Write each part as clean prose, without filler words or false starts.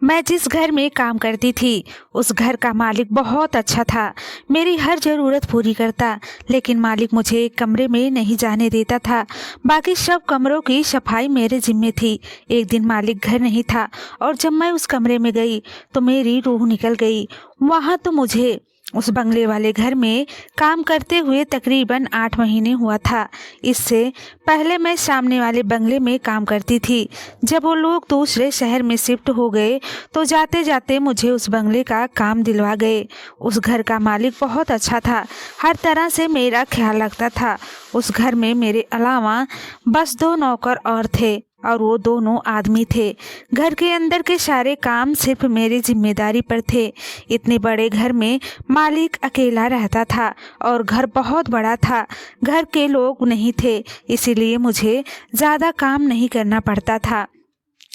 मैं जिस घर में काम करती थी उस घर का मालिक बहुत अच्छा था। मेरी हर ज़रूरत पूरी करता, लेकिन मालिक मुझे एक कमरे में नहीं जाने देता था। बाकी सब कमरों की सफाई मेरे जिम्मे थी। एक दिन मालिक घर नहीं था और जब मैं उस कमरे में गई तो मेरी रूह निकल गई। वहाँ तो मुझे उस बंगले वाले घर में काम करते हुए तकरीबन 8 महीने हुआ था। इससे पहले मैं सामने वाले बंगले में काम करती थी। जब वो लोग दूसरे शहर में शिफ्ट हो गए तो जाते जाते मुझे उस बंगले का काम दिलवा गए। उस घर का मालिक बहुत अच्छा था, हर तरह से मेरा ख्याल रखता था। उस घर में मेरे अलावा बस 2 नौकर और थे और वो दोनों आदमी थे। घर के अंदर के सारे काम सिर्फ मेरी जिम्मेदारी पर थे। इतने बड़े घर में मालिक अकेला रहता था और घर बहुत बड़ा था। घर के लोग नहीं थे, इसीलिए मुझे ज़्यादा काम नहीं करना पड़ता था।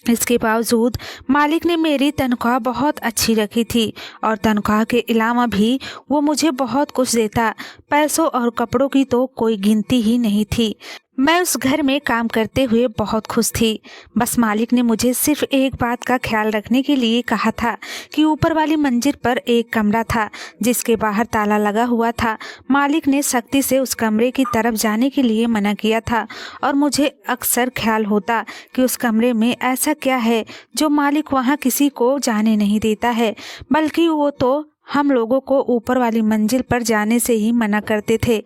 इसके बावजूद मालिक ने मेरी तनख्वाह बहुत अच्छी रखी थी और तनख्वाह के अलावा भी वो मुझे बहुत कुछ देता। पैसों और कपड़ों की तो कोई गिनती ही नहीं थी। मैं उस घर में काम करते हुए बहुत खुश थी। बस मालिक ने मुझे सिर्फ एक बात का ख्याल रखने के लिए कहा था कि ऊपर वाली मंजिल पर एक कमरा था जिसके बाहर ताला लगा हुआ था। मालिक ने सख्ती से उस कमरे की तरफ जाने के लिए मना किया था और मुझे अक्सर ख्याल होता कि उस कमरे में ऐसा क्या है जो मालिक वहाँ किसी को जाने नहीं देता है, बल्कि वो तो हम लोगों को ऊपर वाली मंजिल पर जाने से ही मना करते थे।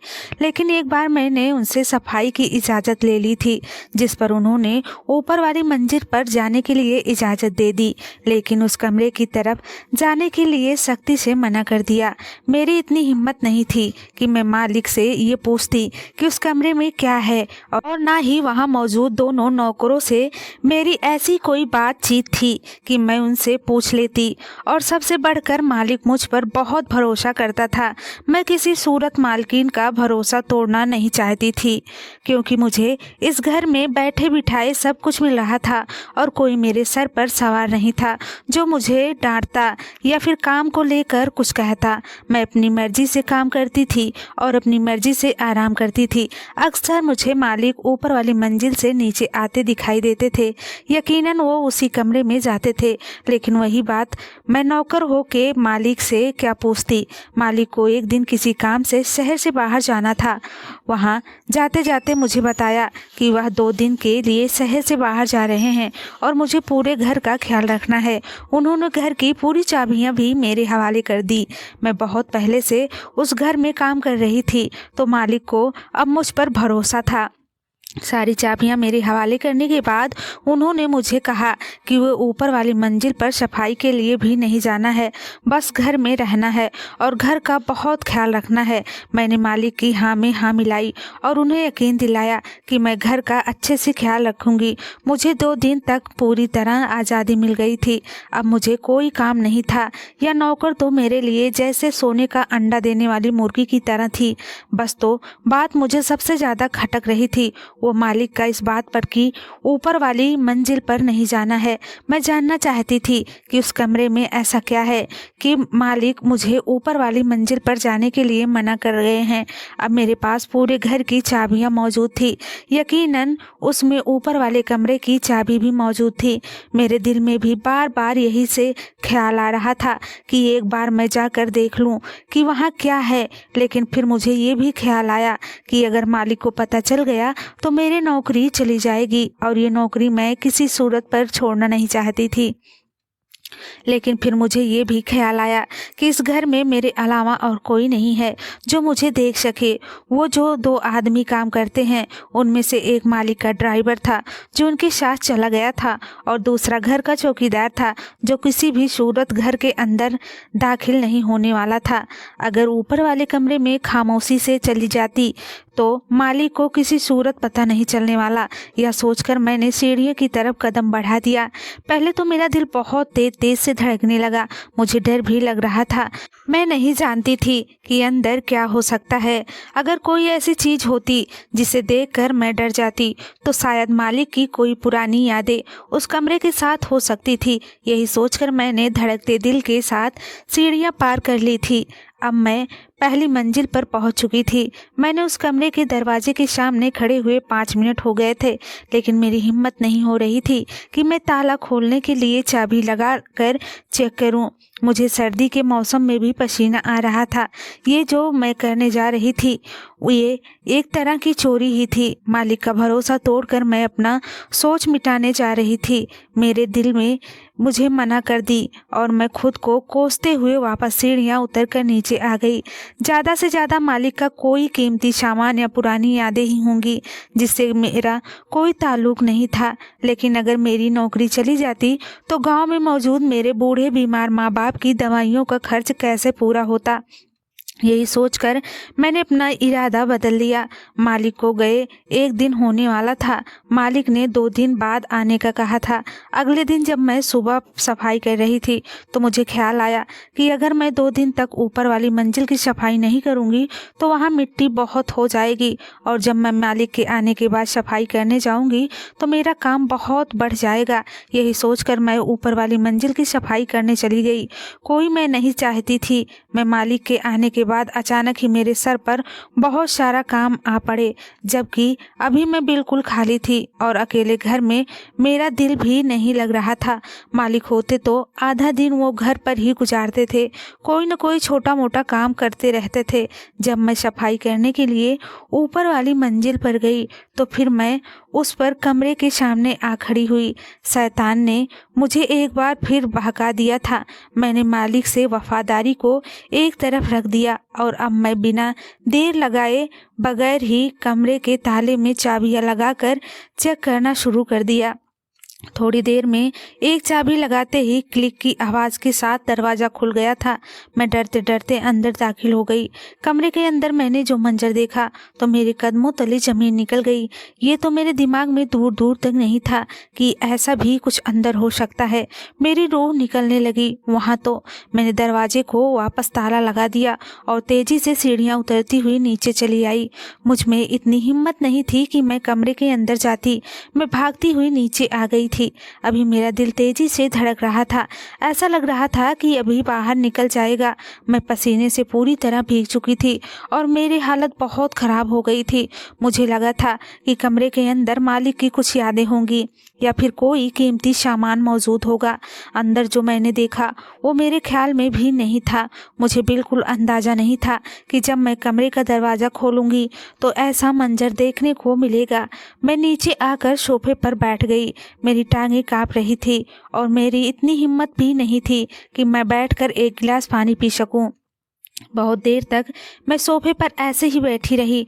लेकिन एक बार मैंने उनसे सफाई की इजाज़त ले ली थी, जिस पर उन्होंने ऊपर वाली मंजिल पर जाने के लिए इजाज़त दे दी, लेकिन उस कमरे की तरफ जाने के लिए सख्ती से मना कर दिया। मेरी इतनी हिम्मत नहीं थी कि मैं मालिक से ये पूछती कि उस कमरे में क्या है, और ना ही वहाँ मौजूद दोनों नौकरों से मेरी ऐसी कोई बातचीत थी कि मैं उनसे पूछ लेती। और सबसे बढ़कर मालिक मुझ पर बहुत भरोसा करता था। मैं किसी सूरत मालकिन का भरोसा तोड़ना नहीं चाहती थी, क्योंकि मुझे इस घर में बैठे बिठाए सब कुछ मिल रहा था और कोई मेरे सर पर सवार नहीं था जो मुझे डांटता या फिर काम को लेकर कुछ कहता। मैं अपनी मर्जी से काम करती थी और अपनी मर्जी से आराम करती थी। अक्सर मुझे मालिक ऊपर वाली मंजिल से नीचे आते दिखाई देते थे। यकीनन वो उसी कमरे में जाते थे, लेकिन वही बात मैं नौकर हो के मालिक से क्या पूछती। मालिक को एक दिन किसी काम से शहर से बाहर जाना था। वहाँ जाते जाते मुझे बताया कि वह 2 दिन के लिए शहर से बाहर जा रहे हैं और मुझे पूरे घर का ख्याल रखना है। उन्होंने घर की पूरी चाबियाँ भी मेरे हवाले कर दी। मैं बहुत पहले से उस घर में काम कर रही थी, तो मालिक को अब मुझ पर भरोसा था। सारी चाबियां मेरे हवाले करने के बाद उन्होंने मुझे कहा कि वो ऊपर वाली मंजिल पर सफाई के लिए भी नहीं जाना है, बस घर में रहना है और घर का बहुत ख्याल रखना है। मैंने मालिक की हाँ में हाँ मिलाई और उन्हें यकीन दिलाया कि मैं घर का अच्छे से ख्याल रखूंगी। मुझे 2 दिन तक पूरी तरह आज़ादी मिल गई थी। अब मुझे कोई काम नहीं था। यह नौकर तो मेरे लिए जैसे सोने का अंडा देने वाली मुर्गी की तरह थी। बस तो बात मुझे सबसे ज़्यादा खटक रही थी वो मालिक का इस बात पर कि ऊपर वाली मंजिल पर नहीं जाना है। मैं जानना चाहती थी कि उस कमरे में ऐसा क्या है कि मालिक मुझे ऊपर वाली मंजिल पर जाने के लिए मना कर गए हैं। अब मेरे पास पूरे घर की चाबियां मौजूद थी। यकीनन उसमें ऊपर वाले कमरे की चाबी भी मौजूद थी। मेरे दिल में भी बार बार यही से ख्याल आ रहा था कि एक बार मैं जाकर देख लूं कि वहाँ क्या है, लेकिन फिर मुझे ये भी ख्याल आया कि अगर मालिक को पता चल गया तो मेरी नौकरी चली जाएगी और ये नौकरी मैं किसी सूरत पर छोड़ना नहीं चाहती थी। लेकिन फिर मुझे ये भी ख्याल आया कि इस घर में मेरे अलावा और कोई नहीं है जो मुझे देख सके। वो जो 2 आदमी काम करते हैं उनमें से एक मालिक का ड्राइवर था जो उनके साथ चला गया था और दूसरा घर का चौकीदार था जो किसी भी सूरत घर के अंदर दाखिल नहीं होने वाला था। अगर ऊपर वाले कमरे में खामोशी से चली जाती तो मालिक को किसी सूरत पता नहीं चलने वाला। यह सोचकर मैंने सीढ़ियों की तरफ कदम बढ़ा दिया। पहले तो मेरा दिल बहुत तेज से धड़कने लगा। मुझे डर भी लग रहा था। मैं नहीं जानती थी कि अंदर क्या हो सकता है। अगर कोई ऐसी चीज़ होती जिसे देखकर मैं डर जाती तो शायद मालिक की कोई पुरानी यादें उस कमरे के साथ हो सकती थी। यही सोचकर मैंने धड़कते दिल के साथ सीढ़ियाँ पार कर ली थी। अब मैं पहली मंजिल पर पहुंच चुकी थी। मैंने उस कमरे के दरवाजे के सामने खड़े हुए 5 मिनट हो गए थे, लेकिन मेरी हिम्मत नहीं हो रही थी कि मैं ताला खोलने के लिए चाबी लगा कर चेक करूं। मुझे सर्दी के मौसम में भी पसीना आ रहा था। ये जो मैं करने जा रही थी ये एक तरह की चोरी ही थी। मालिक का भरोसा तोड़कर मैं अपना सोच मिटाने जा रही थी। मेरे दिल में मुझे मना कर दी और मैं खुद को कोसते हुए वापस सीढ़ियाँ उतर कर नीचे आ गई। ज़्यादा से ज़्यादा मालिक का कोई कीमती सामान या पुरानी यादें ही होंगी जिससे मेरा कोई ताल्लुक नहीं था। लेकिन अगर मेरी नौकरी चली जाती तो गांव में मौजूद मेरे बूढ़े बीमार माँ बाप की दवाइयों का खर्च कैसे पूरा होता। यही सोचकर मैंने अपना इरादा बदल लिया। मालिक को गए 1 दिन होने वाला था। मालिक ने 2 दिन बाद आने का कहा था। अगले दिन जब मैं सुबह सफाई कर रही थी तो मुझे ख्याल आया कि अगर मैं 2 दिन तक ऊपर वाली मंजिल की सफाई नहीं करूंगी तो वहाँ मिट्टी बहुत हो जाएगी और जब मैं मालिक के आने के बाद सफाई करने जाऊंगी तो मेरा काम बहुत बढ़ जाएगा। यही सोचकर मैं ऊपर वाली मंजिल की सफाई करने चली गई। कोई मैं नहीं चाहती थी। मैं मालिक के आने के बाद अचानक ही मेरे सर पर बहुत सारा काम आ पड़े, जबकि अभी मैं बिल्कुल खाली थी और अकेले घर में मेरा दिल भी नहीं लग रहा था। मालिक होते तो आधा दिन वो घर पर ही गुजारते थे, कोई न कोई छोटा मोटा काम करते रहते थे। जब मैं सफाई करने के लिए ऊपर वाली मंजिल पर गई तो फिर मैं उस पर कमरे के सामने आ खड़ी हुई। शैतान ने मुझे एक बार फिर बहका दिया था। मैंने मालिक से वफादारी को एक तरफ रख दिया और अब मैं बिना देर लगाए बगैर ही कमरे के ताले में चाबियां लगाकर चेक करना शुरू कर दिया। थोड़ी देर में एक चाबी लगाते ही क्लिक की आवाज़ के साथ दरवाज़ा खुल गया था। मैं डरते डरते अंदर दाखिल हो गई। कमरे के अंदर मैंने जो मंजर देखा तो मेरे कदमों तले ज़मीन निकल गई। ये तो मेरे दिमाग में दूर दूर तक नहीं था कि ऐसा भी कुछ अंदर हो सकता है। मेरी रूह निकलने लगी। वहाँ तो मैंने दरवाजे को वापस ताला लगा दिया और तेज़ी से सीढ़ियाँ उतरती हुई नीचे चली आई। मुझ में इतनी हिम्मत नहीं थी कि मैं कमरे के अंदर जाती। मैं भागती हुई नीचे आ गई थी। अभी मेरा दिल तेजी से धड़क रहा था। ऐसा लग रहा था कि अभी बाहर निकल जाएगा। मैं पसीने से पूरी तरह भीग चुकी थी और मेरी हालत बहुत ख़राब हो गई थी। मुझे लगा था कि कमरे के अंदर मालिक की कुछ यादें होंगी या फिर कोई कीमती सामान मौजूद होगा। अंदर जो मैंने देखा वो मेरे ख्याल में भी नहीं था। मुझे बिल्कुल अंदाज़ा नहीं था कि जब मैं कमरे का दरवाज़ा खोलूँगी तो ऐसा मंजर देखने को मिलेगा। मैं नीचे आकर सोफे पर बैठ गई। मेरी टांगें काँप रही थी और मेरी इतनी हिम्मत भी नहीं थी कि मैं बैठकर एक गिलास पानी पी सकूं। बहुत देर तक मैं सोफे पर ऐसे ही बैठी रही।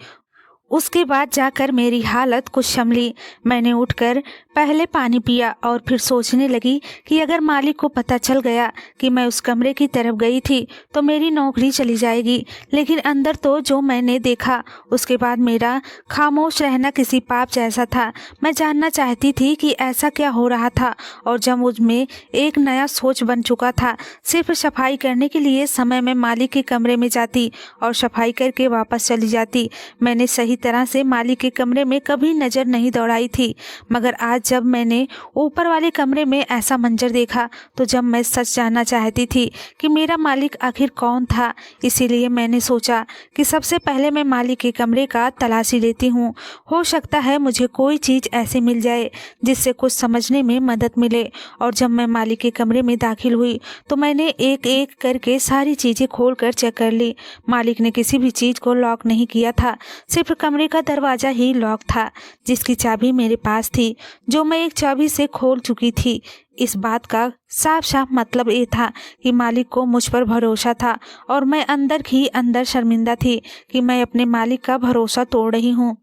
उसके बाद जाकर मेरी हालत कुछ संभली। मैंने उठकर पहले पानी पिया और फिर सोचने लगी कि अगर मालिक को पता चल गया कि मैं उस कमरे की तरफ गई थी तो मेरी नौकरी चली जाएगी। लेकिन अंदर तो जो मैंने देखा उसके बाद मेरा खामोश रहना किसी पाप जैसा था। मैं जानना चाहती थी कि ऐसा क्या हो रहा था और जब मुझ में एक नया सोच बन चुका था। सिर्फ सफाई करने के लिए समय में मालिक के कमरे में जाती और सफाई करके वापस चली जाती। मैंने सही तरह से मालिक के कमरे में कभी नज़र नहीं दौड़ाई थी, मगर आज जब मैंने ऊपर वाले कमरे में ऐसा मंजर देखा तो जब मैं सच जानना चाहती थी कि मेरा मालिक आखिर कौन था, इसीलिए मैंने सोचा कि सबसे पहले मैं मालिक के कमरे का तलाशी लेती हूँ। हो सकता है मुझे कोई चीज़ ऐसी मिल जाए जिससे कुछ समझने में मदद मिले। और जब मैं मालिक के कमरे में दाखिल हुई तो मैंने एक एक करके सारी चीज़ें खोल कर चेक कर ली। मालिक ने किसी भी चीज़ को लॉक नहीं किया था, सिर्फ कमरे का दरवाज़ा ही लॉक था जिसकी चाबी मेरे पास थी, जो मैं एक चाबी से खोल चुकी थी। इस बात का साफ साफ मतलब ये था कि मालिक को मुझ पर भरोसा था और मैं अंदर ही अंदर शर्मिंदा थी कि मैं अपने मालिक का भरोसा तोड़ रही हूँ।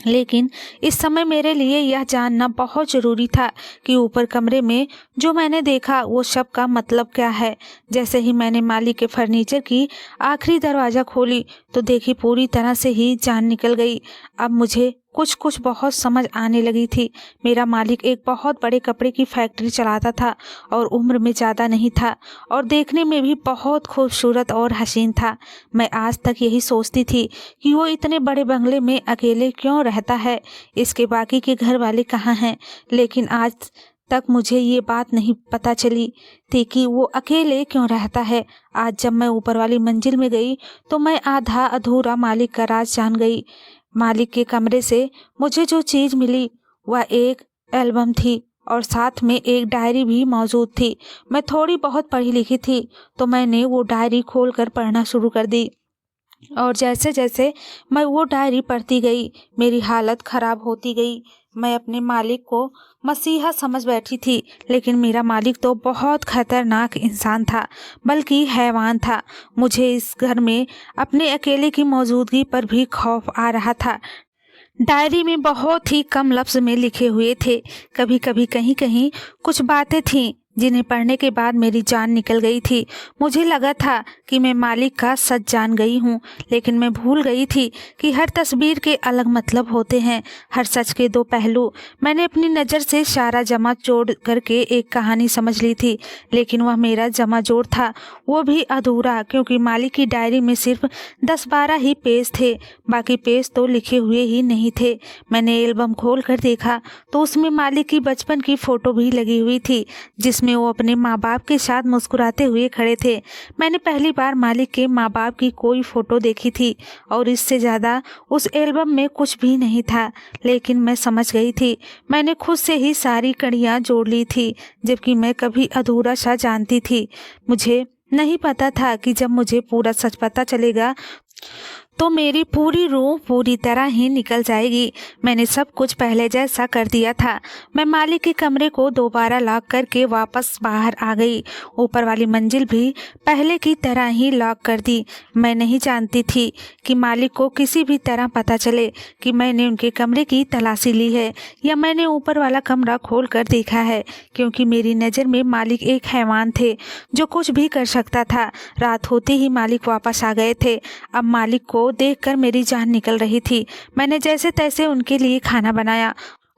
लेकिन इस समय मेरे लिए यह जानना बहुत ज़रूरी था कि ऊपर कमरे में जो मैंने देखा वो सब का मतलब क्या है। जैसे ही मैंने मालिक के फर्नीचर की आखिरी दरवाज़ा खोली तो देखी पूरी तरह से ही जान निकल गई। अब मुझे कुछ कुछ बहुत समझ आने लगी थी। मेरा मालिक एक बहुत बड़े कपड़े की फैक्ट्री चलाता था और उम्र में ज़्यादा नहीं था और देखने में भी बहुत खूबसूरत और हसीन था। मैं आज तक यही सोचती थी कि वो इतने बड़े बंगले में अकेले क्यों रहता है, इसके बाकी के घर वाले कहाँ हैं। लेकिन आज तक मुझे ये बात नहीं पता चली थी कि वो अकेले क्यों रहता है। आज जब मैं ऊपर वाली मंजिल में गई तो मैं आधा अधूरा मालिक का राज जान गई। मालिक के कमरे से मुझे जो चीज़ मिली वह एक एल्बम थी और साथ में एक डायरी भी मौजूद थी। मैं थोड़ी बहुत पढ़ी लिखी थी तो मैंने वो डायरी खोलकर पढ़ना शुरू कर दी और जैसे जैसे मैं वो डायरी पढ़ती गई मेरी हालत ख़राब होती गई। मैं अपने मालिक को मसीहा समझ बैठी थी, लेकिन मेरा मालिक तो बहुत खतरनाक इंसान था, बल्कि हैवान था। मुझे इस घर में अपने अकेले की मौजूदगी पर भी खौफ आ रहा था। डायरी में बहुत ही कम लफ्ज़ में लिखे हुए थे। कभी कभी कहीं कहीं कुछ बातें थीं जिन्हें पढ़ने के बाद मेरी जान निकल गई थी। मुझे लगा था कि मैं मालिक का सच जान गई हूँ, लेकिन मैं भूल गई थी कि हर तस्वीर के अलग मतलब होते हैं, हर सच के दो पहलू। मैंने अपनी नज़र से सारा जमा जोड़ करके एक कहानी समझ ली थी, लेकिन वह मेरा जमा जोड़ था, वो भी अधूरा, क्योंकि मालिक की डायरी में सिर्फ 10-12 ही पेज थे, बाकी पेज तो लिखे हुए ही नहीं थे। मैंने एल्बम खोल कर देखा तो उसमें मालिक की बचपन की फ़ोटो भी लगी हुई थी, जिसमें वो अपने माँ बाप के साथ मुस्कुराते हुए खड़े थे। मैंने पहली बार मालिक के माँ बाप की कोई फ़ोटो देखी थी और इससे ज़्यादा उस एल्बम में कुछ भी नहीं था, लेकिन मैं समझ गई थी। मैंने खुद से ही सारी कड़ियाँ जोड़ ली थी, जबकि मैं कभी अधूरा सा जानती थी। मुझे नहीं पता था कि जब मुझे पूरा सच पता चलेगा तो मेरी पूरी रूह पूरी तरह ही निकल जाएगी। मैंने सब कुछ पहले जैसा कर दिया था। मैं मालिक के कमरे को दोबारा लॉक करके वापस बाहर आ गई। ऊपर वाली मंजिल भी पहले की तरह ही लॉक कर दी। मैं नहीं जानती थी कि मालिक को किसी भी तरह पता चले कि मैंने उनके कमरे की तलाशी ली है या मैंने ऊपर वाला कमरा खोल कर देखा है, क्योंकि मेरी नज़र में मालिक एक हैवान थे जो कुछ भी कर सकता था। रात होते ही मालिक वापस आ गए थे। अब मालिक को देखकर मेरी जान निकल रही थी। मैंने जैसे तैसे उनके लिए खाना बनाया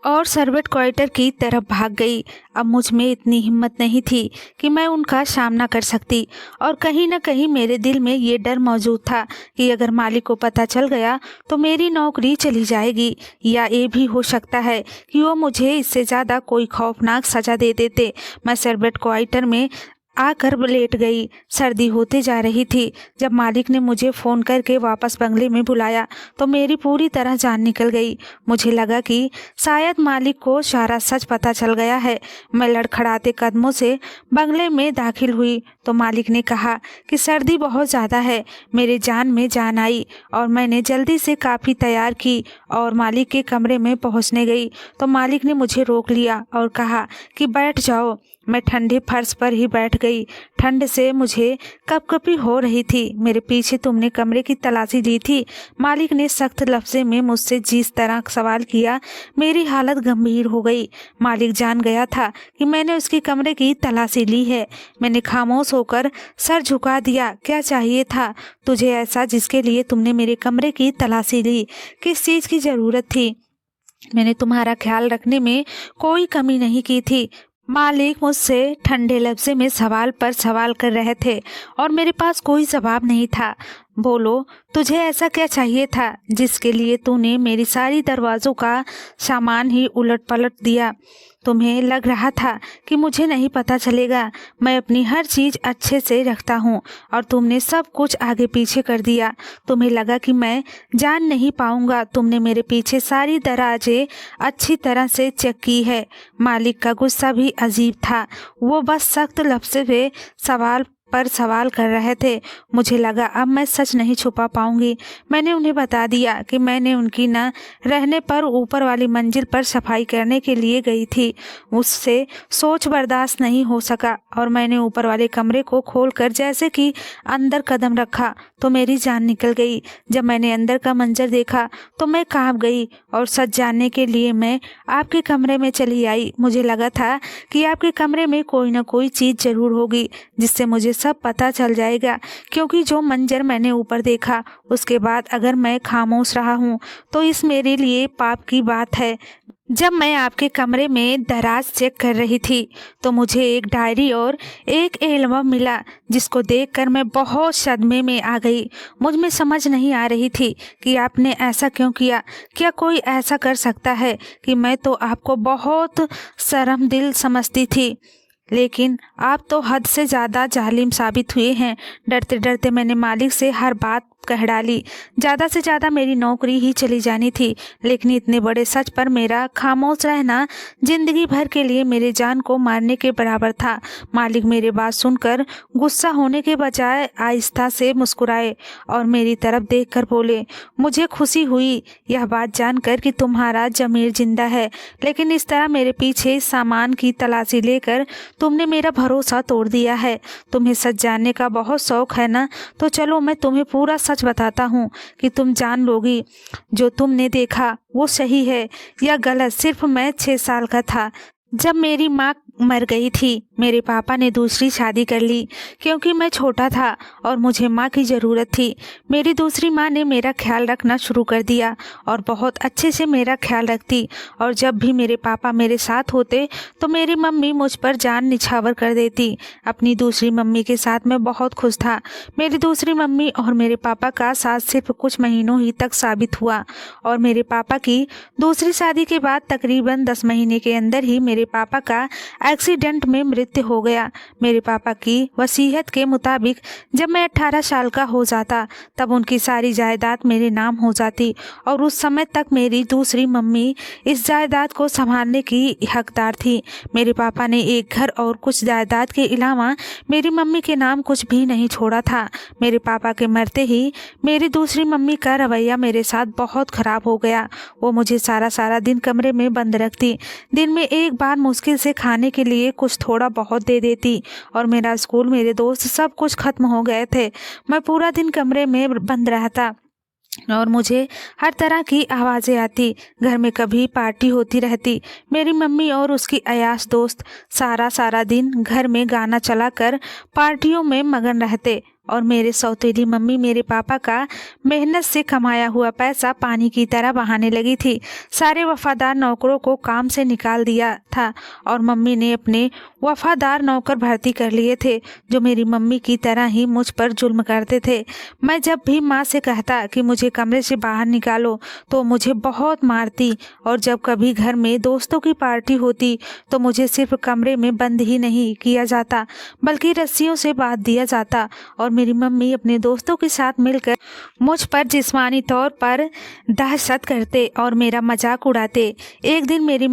और सर्वेंट क्वार्टर की तरफ भाग गई। अब मुझ में इतनी हिम्मत नहीं थी कि मैं उनका सामना कर सकती, और कहीं न कहीं मेरे दिल में ये डर मौजूद था कि अगर मालिक को पता चल गया तो मेरी नौकरी चली जाएगी, या ये भी हो सकता है कि वो मुझे इससे ज़्यादा कोई खौफनाक सज़ा दे देते। मैं सर्वेंट क्वार्टर में आकर लेट गई। सर्दी होते जा रही थी। जब मालिक ने मुझे फ़ोन करके वापस बंगले में बुलाया तो मेरी पूरी तरह जान निकल गई। मुझे लगा कि शायद मालिक को सारा सच पता चल गया है। मैं लड़खड़ाते कदमों से बंगले में दाखिल हुई तो मालिक ने कहा कि सर्दी बहुत ज़्यादा है। मेरे जान में जान आई और मैंने जल्दी से काफ़ी तैयार की और मालिक के कमरे में पहुंचने गई तो मालिक ने मुझे रोक लिया और कहा कि बैठ जाओ। मैं ठंडे फर्श पर ही बैठ गई। ठंड से मुझे कपकपी हो रही थी। मेरे पीछे तुमने कमरे की तलाशी ली थी? मालिक ने सख्त लफ्ज़े में मुझसे जिस तरह सवाल किया, मेरी हालत गंभीर हो गई। मालिक जान गया था कि मैंने उसके कमरे की तलाशी ली है। मैंने खामोश होकर सर झुका दिया। क्या चाहिए था तुझे ऐसा जिसके लिए तुमने मेरे कमरे की तलाशी ली? किस चीज़ की ज़रूरत थी? मैंने तुम्हारा ख्याल रखने में कोई कमी नहीं की थी। मालिक मुझसे ठंडे लफ्ज़े में सवाल पर सवाल कर रहे थे और मेरे पास कोई जवाब नहीं था। बोलो, तुझे ऐसा क्या चाहिए था जिसके लिए तूने मेरी सारी दरवाज़ों का सामान ही उलट पलट दिया? तुम्हें लग रहा था कि मुझे नहीं पता चलेगा। मैं अपनी हर चीज़ अच्छे से रखता हूँ और तुमने सब कुछ आगे पीछे कर दिया। तुम्हें लगा कि मैं जान नहीं पाऊँगा। तुमने मेरे पीछे सारी दराजें अच्छी तरह से चेक की है। मालिक का गुस्सा भी अजीब था। वो बस सख्त लफ्ज़ में सवाल पर सवाल कर रहे थे। मुझे लगा अब मैं सच नहीं छुपा पाऊंगी। मैंने उन्हें बता दिया कि मैंने उनकी न रहने पर ऊपर वाली मंजिल पर सफाई करने के लिए गई थी। उससे सोच बर्दाश्त नहीं हो सका और मैंने ऊपर वाले कमरे को खोलकर जैसे कि अंदर कदम रखा तो मेरी जान निकल गई। जब मैंने अंदर का मंजर देखा तो मैं कांप गई और सच जानने के लिए मैं आपके कमरे में चली आई। मुझे लगा था कि आपके कमरे में कोई ना कोई चीज़ ज़रूर होगी जिससे मुझे सब पता चल जाएगा, क्योंकि जो मंजर मैंने ऊपर देखा उसके बाद अगर मैं खामोश रहा हूँ तो इस मेरे लिए पाप की बात है। जब मैं आपके कमरे में दराज चेक कर रही थी तो मुझे एक डायरी और एक एल्बम मिला, जिसको देखकर मैं बहुत सदमे में आ गई। मुझ में समझ नहीं आ रही थी कि आपने ऐसा क्यों किया। क्या कोई ऐसा कर सकता है? कि मैं तो आपको बहुत शर्मदिल समझती थी, लेकिन आप तो हद से ज़्यादा जालिम साबित हुए हैं। डरते डरते मैंने मालिक से हर बात कह डाली। ज़्यादा से ज़्यादा मेरी नौकरी ही चली जानी थी, लेकिन इतने बड़े सच पर मेरा खामोश रहना जिंदगी भर के लिए मेरे जान को मारने के बराबर था। मालिक मेरी बात सुनकर गुस्सा होने के बजाय आहिस्ता से मुस्कुराए और मेरी तरफ देखकर बोले, मुझे खुशी हुई यह बात जानकर कि तुम्हारा जमीर जिंदा है, लेकिन इस तरह मेरे पीछे सामान की तलाशी लेकर तुमने मेरा भरोसा तोड़ दिया है। तुम्हें सच जानने का बहुत शौक है ना? तो चलो मैं तुम्हें पूरा सच बताता हूँ कि तुम जान लोगी जो तुमने देखा वो सही है या गलत। सिर्फ मैं 6 साल का था जब मेरी माँ मर गई थी। मेरे पापा ने दूसरी शादी कर ली क्योंकि मैं छोटा था और मुझे माँ की ज़रूरत थी। मेरी दूसरी माँ ने मेरा ख्याल रखना शुरू कर दिया और बहुत अच्छे से मेरा ख्याल रखती, और जब भी मेरे पापा मेरे साथ होते तो मेरी मम्मी मुझ पर जान निछावर कर देती। अपनी दूसरी मम्मी के साथ मैं बहुत खुश था। मेरी दूसरी मम्मी और मेरे पापा का साथ सिर्फ कुछ महीनों ही तक साबित हुआ और मेरे पापा की दूसरी शादी के बाद तकरीबन 10 महीने के अंदर ही मेरे पापा का एक्सीडेंट में मृत्यु हो गया। मेरे पापा की वसीयत के मुताबिक जब मैं 18 साल का हो जाता तब उनकी सारी जायदाद मेरे नाम हो जाती, और उस समय तक मेरी दूसरी मम्मी इस जायदाद को संभालने की हकदार थी। मेरे पापा ने एक घर और कुछ जायदाद के अलावा मेरी मम्मी के नाम कुछ भी नहीं छोड़ा था। मेरे पापा के मरते ही मेरी दूसरी मम्मी का रवैया मेरे साथ बहुत ख़राब हो गया। वो मुझे सारा दिन कमरे में बंद रखती। दिन में एक बार मुश्किल से खाने के लिए कुछ थोड़ा बहुत दे देती, और मेरा स्कूल, मेरे दोस्त सब कुछ खत्म हो गए थे। मैं पूरा दिन कमरे में बंद रहता और मुझे हर तरह की आवाज़ें आती। घर में कभी पार्टी होती रहती। मेरी मम्मी और उसकी अयाश दोस्त सारा दिन घर में गाना चलाकर पार्टियों में मगन रहते, और मेरे सौतेली मम्मी मेरे पापा का मेहनत से कमाया हुआ पैसा पानी की तरह बहाने लगी थी। सारे वफादार नौकरों को काम से निकाल दिया था और मम्मी ने अपने वफादार नौकर भर्ती कर लिए थे जो मेरी मम्मी की तरह ही मुझ पर जुल्म करते थे। मैं जब भी माँ से कहता कि मुझे कमरे से बाहर निकालो तो मुझे बहुत मारती, और जब कभी घर में दोस्तों की पार्टी होती तो मुझे सिर्फ कमरे में बंद ही नहीं किया जाता बल्कि रस्सियों से बांध दिया जाता, और मेरी मम्मी अपने दोस्तों के साथ मिलकर मुझ पर जिस्मानी तौर पर दहशत करते और मेरा मजाक उड़ाते। एक दिन मेरी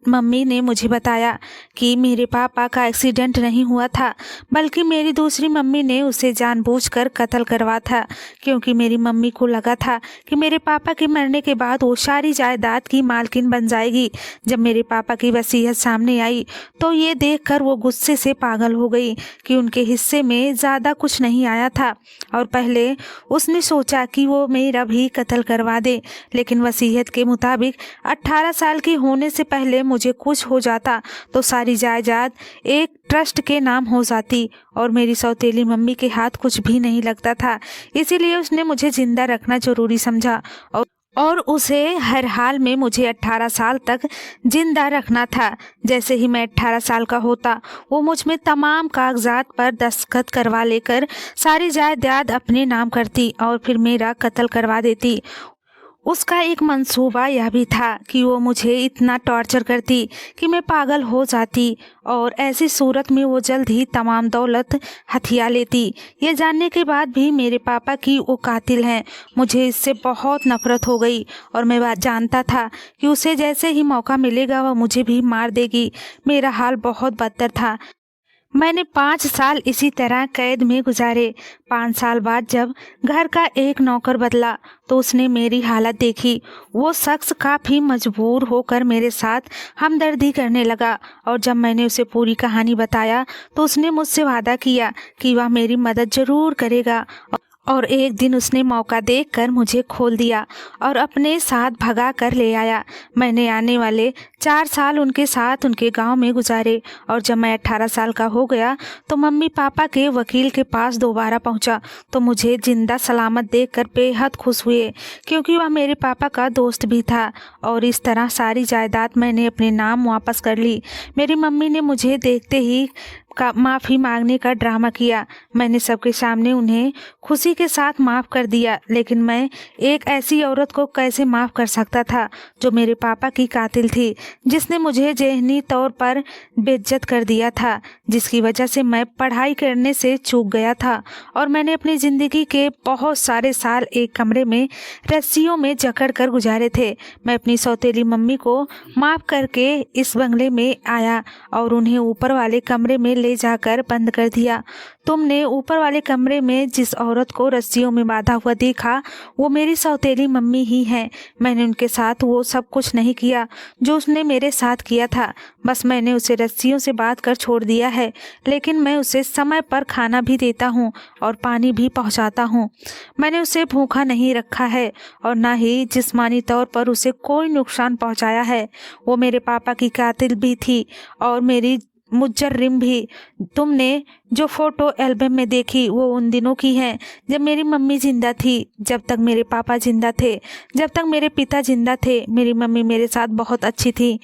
मम्मी ने मुझे बताया कि मेरे पापा का एक्सीडेंट नहीं हुआ था, बल्कि मेरी दूसरी मम्मी ने उसे जानबूझकर कत्ल करवा था, क्योंकि मेरी मम्मी को लगा था कि मेरे पापा के मरने के बाद वो सारी जायदाद की मालकिन बन जाएगी। जब मेरे पापा की वसीयत सामने आई तो ये देखकर वो गुस्से से पागल हो गई कि उनके हिस्से में ज़्यादा कुछ नहीं आया था, और पहले उसने सोचा कि वो मेरा भी कत्ल करवा दे, लेकिन वसीयत के मुताबिक 18 साल की होने से पहले मुझे कुछ हो जाता तो सारी जायदाद एक ट्रस्ट के नाम हो जाती, और मेरी सौतेली मम्मी के हाथ कुछ भी नहीं लगता था। इसीलिए उसने मुझे जिंदा रखना जरूरी समझा और उसे हर हाल में मुझे 18 साल तक जिंदा रखना था। जैसे ही मैं 18 साल का होता वो मुझ में तमाम कागजात पर दस्तखत करवा लेकर सारी जायदाद अपने नाम करती और फिर मेरा कत्ल करवा देती। उसका एक मंसूबा यह भी था कि वो मुझे इतना टॉर्चर करती कि मैं पागल हो जाती, और ऐसी सूरत में वो जल्द ही तमाम दौलत हथिया लेती। ये जानने के बाद भी मेरे पापा की वो कातिल हैं। मुझे इससे बहुत नफरत हो गई और मैं बात जानता था कि उसे जैसे ही मौका मिलेगा वह मुझे भी मार देगी। मेरा हाल बहुत बदतर था। मैंने 5 साल इसी तरह कैद में गुजारे। 5 साल बाद जब घर का एक नौकर बदला तो उसने मेरी हालत देखी। वो शख्स काफ़ी मजबूर होकर मेरे साथ हमदर्दी करने लगा, और जब मैंने उसे पूरी कहानी बताया तो उसने मुझसे वादा किया कि वह मेरी मदद ज़रूर करेगा और एक दिन उसने मौका देखकर मुझे खोल दिया और अपने साथ भगा कर ले आया। मैंने आने वाले 4 साल उनके साथ उनके गांव में गुजारे और जब मैं 18 साल का हो गया तो मम्मी पापा के वकील के पास दोबारा पहुंचा तो मुझे जिंदा सलामत देखकर बेहद खुश हुए, क्योंकि वह मेरे पापा का दोस्त भी था। और इस तरह सारी जायदाद मैंने अपने नाम वापस कर ली। मेरी मम्मी ने मुझे देखते ही माफ़ी मांगने का ड्रामा किया। मैंने सबके सामने उन्हें खुशी के साथ माफ़ कर दिया, लेकिन मैं एक ऐसी औरत को कैसे माफ़ कर सकता था जो मेरे पापा की कातिल थी, जिसने मुझे ज़हनी तौर पर बेइज्जत कर दिया था, जिसकी वजह से मैं पढ़ाई करने से चूक गया था और मैंने अपनी ज़िंदगी के बहुत सारे साल एक कमरे में रस्सियों में जकड़ कर गुजारे थे। मैं अपनी सौतेली मम्मी को माफ़ करके इस बंगले में आया और उन्हें ऊपर वाले कमरे में ले जाकर बंद कर दिया। तुमने ऊपर वाले कमरे में जिस औरत को रस्सियों में बांधा हुआ देखा वो मेरी सौतेली मम्मी ही है। मैंने उनके साथ वो सब कुछ नहीं किया जो उसने मेरे साथ किया था, बस मैंने उसे रस्सियों से बांध कर छोड़ दिया है, लेकिन मैं उसे समय पर खाना भी देता हूँ और पानी भी पहुँचाता हूँ। मैंने उसे भूखा नहीं रखा है और ना ही जिस्मानी तौर पर उसे कोई नुकसान पहुँचाया है। वो मेरे पापा की कातिल भी थी और मेरी मुजर्रिम भी। तुमने जो फ़ोटो एल्बम में देखी वो उन दिनों की है जब मेरी मम्मी ज़िंदा थी, जब तक मेरे पापा ज़िंदा थे, जब तक मेरे पिता ज़िंदा थे। मेरी मम्मी मेरे साथ बहुत अच्छी थी,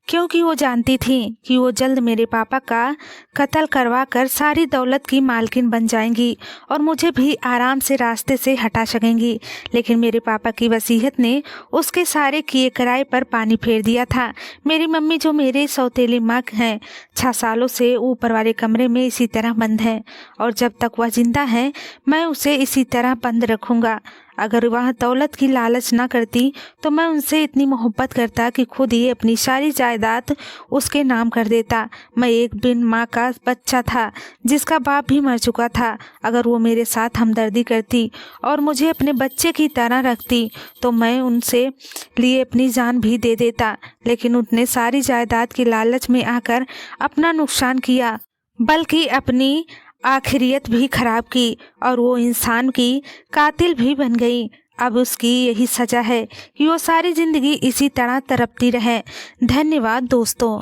क्योंकि वो जानती थी कि वो जल्द मेरे पापा का कत्ल करवा कर सारी दौलत की मालकिन बन जाएंगी और मुझे भी आराम से रास्ते से हटा सकेंगी। लेकिन मेरे पापा की वसीयत ने उसके सारे किए कराए पर पानी फेर दिया था। मेरी मम्मी जो मेरे सौतेली माँ हैं 6 सालों से ऊपर वाले कमरे में इसी तरह बंद है और जब तक वह जिंदा है मैं उसे इसी तरह बंद रखूँगा। अगर वह दौलत की लालच ना करती तो मैं उनसे इतनी मोहब्बत करता कि खुद ही अपनी सारी जायदाद उसके नाम कर देता। मैं एक बिन माँ का बच्चा था जिसका बाप भी मर चुका था। अगर वो मेरे साथ हमदर्दी करती और मुझे अपने बच्चे की तरह रखती तो मैं उनसे लिए अपनी जान भी दे देता, लेकिन उनने सारी जायदाद की लालच में आकर अपना नुकसान किया, बल्कि अपनी आखिरियत भी खराब की और वो इंसान की कातिल भी बन गई। अब उसकी यही सज़ा है कि वो सारी ज़िंदगी इसी तरह तड़पती रहे। धन्यवाद दोस्तों।